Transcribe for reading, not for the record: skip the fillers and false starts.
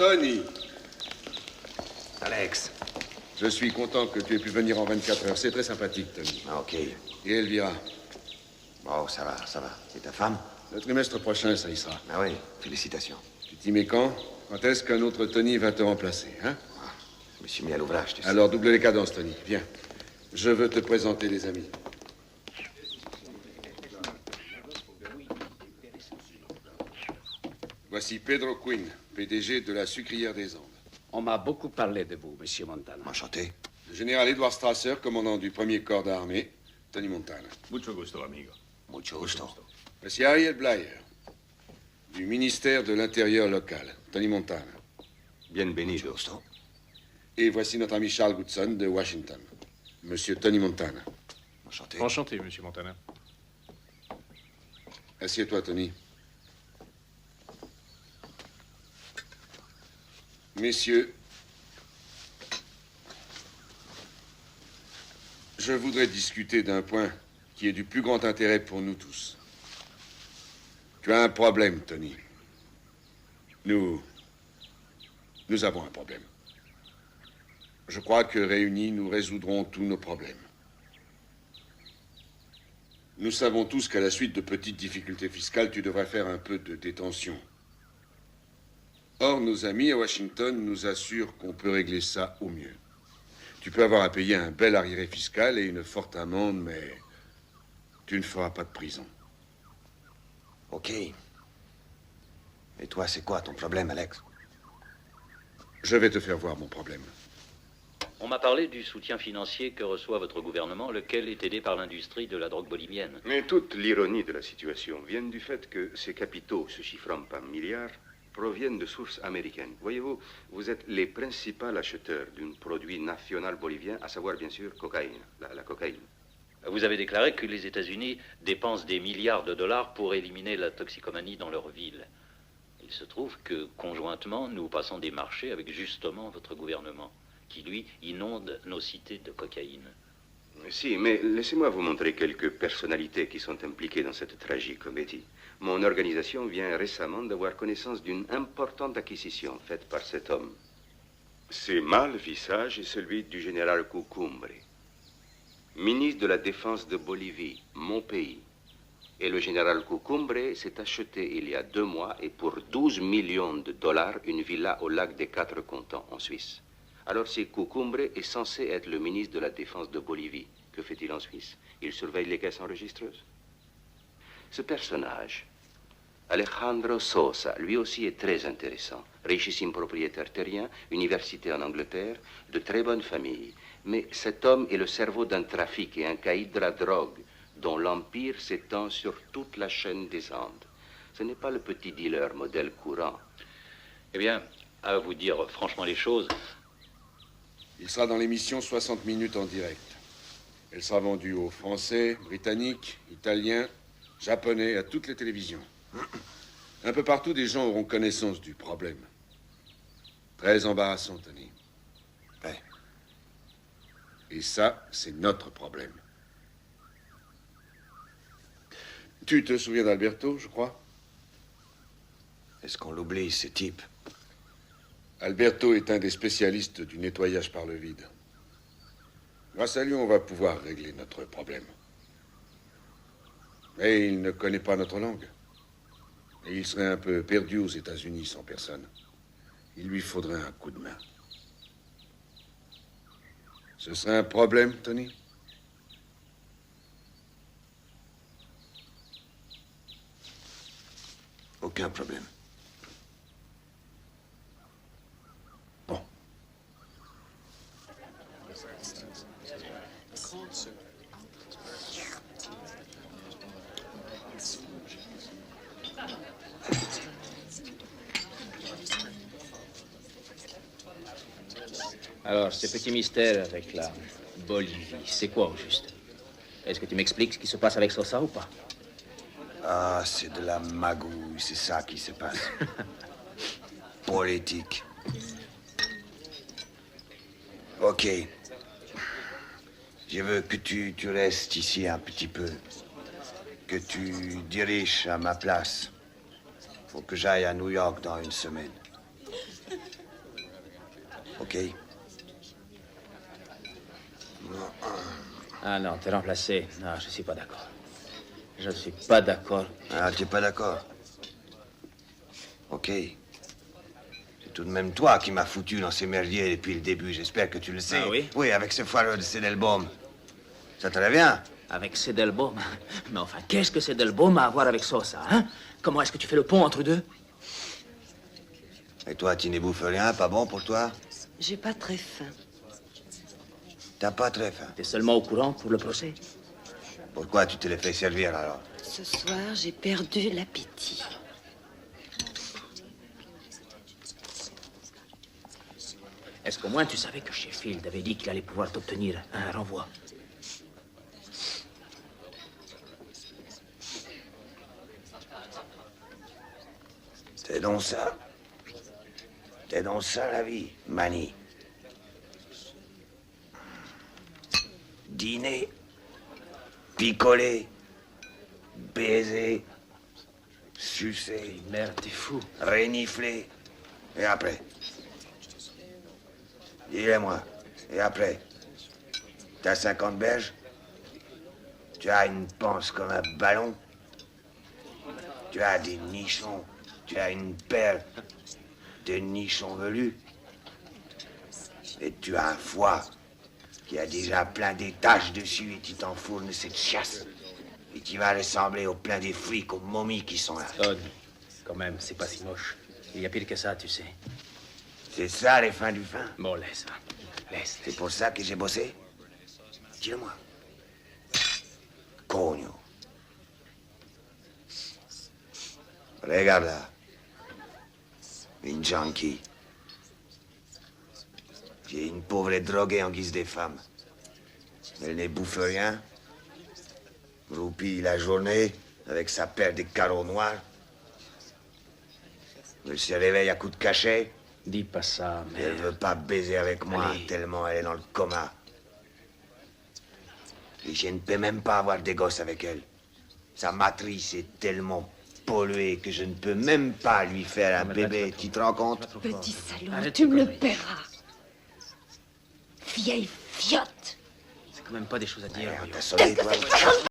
Tony. Alex. Je suis content que tu aies pu venir en 24 heures. C'est très sympathique, Tony. Ah, ok. Et Elvira? Bon, ça va, ça va. Et ta femme? Le trimestre prochain, ça y sera. Ah oui, félicitations. Tu t'y mets quand? Quand est-ce qu'un autre Tony va te remplacer, hein? Je me suis mis à l'ouvrage, tu sais. Alors, double les cadences, Tony. Viens. Je veux te présenter des amis. Voici Pedro Quinn, PDG de la Sucrière des Andes. On m'a beaucoup parlé de vous, monsieur Montana. Enchanté. Le général Edward Strasser, commandant du 1er corps d'armée, Tony Montana. Mucho gusto, amigo. Mucho gusto. Voici Ariel Blyer, du ministère de l'Intérieur local, Tony Montana. Bienvenido. Gusto. Et voici notre ami Charles Goodson de Washington, monsieur Tony Montana. Enchanté. Enchanté, monsieur Montana. Assieds-toi, Tony. Messieurs, je voudrais discuter d'un point qui est du plus grand intérêt pour nous tous. Tu as un problème, Tony. Nous avons un problème. Je crois que réunis, nous résoudrons tous nos problèmes. Nous savons tous qu'à la suite de petites difficultés fiscales, tu devrais faire un peu de détention. Or, nos amis à Washington nous assurent qu'on peut régler ça au mieux. Tu peux avoir à payer un bel arriéré fiscal et une forte amende, mais tu ne feras pas de prison. Ok. Et toi, c'est quoi ton problème, Alex? Je vais te faire voir mon problème. On m'a parlé du soutien financier que reçoit votre gouvernement, lequel est aidé par l'industrie de la drogue bolivienne. Mais toute l'ironie de la situation vient du fait que ces capitaux, se chiffrant par milliards, proviennent de sources américaines. Voyez-vous, vous êtes les principaux acheteurs d'un produit national bolivien, à savoir bien sûr cocaïne, la cocaïne. Vous avez déclaré que les États-Unis dépensent des milliards de dollars pour éliminer la toxicomanie dans leur ville. Il se trouve que, conjointement, nous passons des marchés avec justement votre gouvernement, qui, lui, inonde nos cités de cocaïne. Si, mais laissez-moi vous montrer quelques personnalités qui sont impliquées dans cette tragique comédie. Mon organisation vient récemment d'avoir connaissance d'une importante acquisition faite par cet homme. Ce mâle visage est celui du général Cucumbre, ministre de la Défense de Bolivie, mon pays. Et le général Cucumbre s'est acheté il y a 2 mois et pour 12 millions de dollars une villa au lac des 4 Cantons en Suisse. Alors si Cucumbre est censé être le ministre de la Défense de Bolivie, que fait-il en Suisse? Il surveille les caisses enregistreuses. Ce personnage, Alejandro Sosa, lui aussi est très intéressant. Richissime propriétaire terrien, université en Angleterre, de très bonne famille. Mais cet homme est le cerveau d'un trafic et un caïd de la drogue, dont l'empire s'étend sur toute la chaîne des Andes. Ce n'est pas le petit dealer modèle courant. Eh bien, à vous dire franchement les choses, Il sera dans l'émission 60 minutes en direct. Elle sera vendue aux Français, Britanniques, Italiens, Japonais, à toutes les télévisions. Un peu partout, des gens auront connaissance du problème. Très embarrassant, Tony. Ouais. Et ça, c'est notre problème. Tu te souviens d'Alberto, je crois? Est-ce qu'on l'oublie, ce type? Alberto est un des spécialistes du nettoyage par le vide. Grâce à lui, on va pouvoir régler notre problème. Mais il ne connaît pas notre langue. Et il serait un peu perdu aux États-Unis sans personne. Il lui faudrait un coup de main. Ce serait un problème, Tony? Aucun problème. Bon. Alors, ce petit mystère avec la Bolivie, c'est quoi au juste? Est-ce que tu m'expliques ce qui se passe avec Sosa ou pas? Ah, c'est de la magouille, c'est ça qui se passe. Politique. Ok. Je veux que tu restes ici un petit peu. Que tu diriges à ma place. Faut que j'aille à New York dans 1 semaine. OK. Ah non, t'es remplacé. Non, je suis pas d'accord. Je suis pas d'accord. Ah, tu es pas d'accord? OK. C'est tout de même toi qui m'as foutu dans ces merdiers depuis le début. J'espère que tu le sais. Ah oui? Oui, avec ce foireux de Sedelbaum. Ça te revient? Avec Sedelbaum. Mais enfin, qu'est-ce que Sedelbaum a à voir avec ça, hein? Comment est-ce que tu fais le pont entre deux? Et toi, tu ne bouffes rien? Pas bon pour toi? J'ai pas très faim. T'as pas très faim. T'es seulement au courant pour le procès? Pourquoi tu te les fais servir, alors? Ce soir, j'ai perdu l'appétit. Est-ce qu'au moins tu savais que Sheffield avait dit qu'il allait pouvoir t'obtenir un renvoi? C'est donc ça. C'est donc ça, la vie, Manny. Dîner, picoler, baiser, sucer, Merde, t'es fou. renifler. Et après? Dis-le-moi. Et après? T'as 50 berges? Tu as une panse comme un ballon? Tu as des nichons? Tu as une paire de nichons velus? Et tu as un foie qui a déjà plein des taches dessus et tu t'enfournes cette chasse. Et tu vas ressembler au plein des frics, aux momies qui sont là. Todd, quand même, c'est pas si moche. Il y a pire que ça, tu sais. C'est ça, les fins du fin? Bon, laisse, hein. Laisse. C'est pour ça que j'ai bossé? Dis-le-moi. Cogno. Regarde là. Une junkie. J'ai une pauvre droguée en guise des femmes. Elle ne bouffe rien. Roupille la journée avec sa paire de carreaux noirs. Elle se réveille à coups de cachet. Dis pas ça, mais... Elle veut pas baiser avec moi Allez. tellement elle est dans le coma. Et je ne peux même pas avoir des gosses avec elle. Sa matrice est tellement polluée que je ne peux même pas lui faire un mais bébé. pas trop Tu te rends compte? Petit salaud, Arrête tu tes me le conneries. paieras. Vieille fiotte. C'est quand même pas des choses à dire, Merde, voyons. t'as sonné, toi.